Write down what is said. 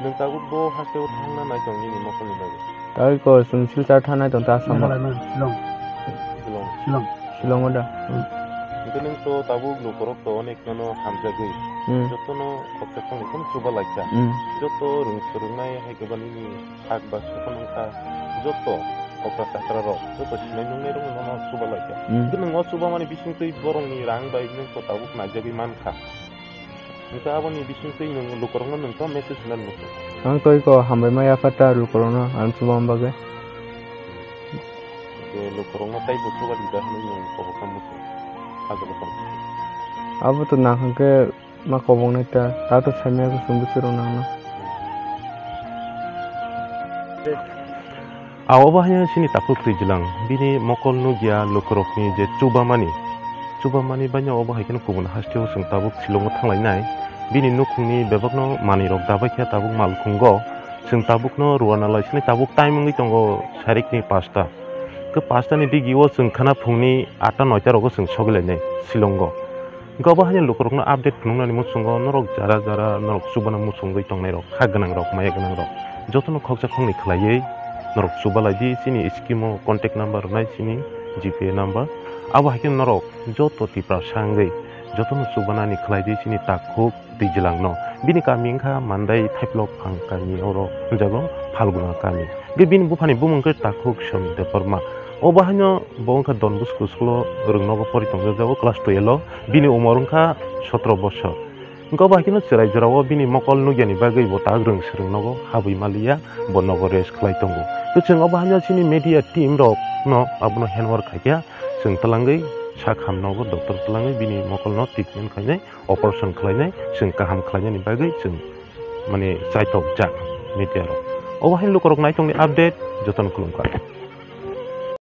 नोंथांखौबो हाथायाव थांना नायदों ini मकलनि बागै Tapi ko sum silchar thana tong ta sama Shillong. Shillong Shillong. Shillong da. Itu nengto tabuk lukorok to onek nono hamjagui joto no kokte kong ikum coba laika joto rungsurnai hai keban ini hak bas nongka joto kokra sakra rok joto sinai nungai rong nono coba laika itu nengo coba mani bising tui borong ni rang bai nengto tabuk najagui manka nengka abo ni bising tui neng lukorok no nengto message nan mutu Ang koi ko hambai maya fata ru corona an subam bagai. ke lukorok no tai butu ba lidah ni neng kokam mutu agak lepas Abu tu nak ke makobong na ta tu samya ko sumbu siro na no. Awalnya sini takut rijilang bini mokol nugia lukorok ni je coba mani banyak awal hakin kubun hastio seng tabuk silong thanglai nai bini nukung ni bebak no mani rok dabai kya tabuk mal kungo seng tabuk no ruana lai sini tabuk time ngi tongo sarik ni pasta ke pasta ni digiwo seng khana phungni 8-9 rok seng sogle nai silongo gaba hanya lukorok no update phunung ni musungo norok jara norok subana musungoi tongnai rok khaganang rok maya ganang rok jotono khokja khongni khlaiei norok subalai di sini iskimo contact number nai sini gpa number abo hakin norok joto tipra sangai joto no subana ni khlai di sini takhuk dijilang no bini kami kha mandai thaiplok phangkani oro jago phalguna kami ge bini bufani bumungke takhuk som de porma oba hanyo bongka don busku sklo rungnogo poritong jago class 12 lo bini umorungka 17 bosor gaba hakin serai jarawo bini mokol nugiani bagai bota grung srungnogo habui malia bonogo res khlai tongo to cheng oba hanyo sini media team rok no abono handwork khakia seng talangai sakham nogo doctor talangai bini mokol no treatment khainai operation khlainai seng kaham khlainai ni bagai seng mane saitok jak media rok oba hin lukorok nai tongni update joton kulungka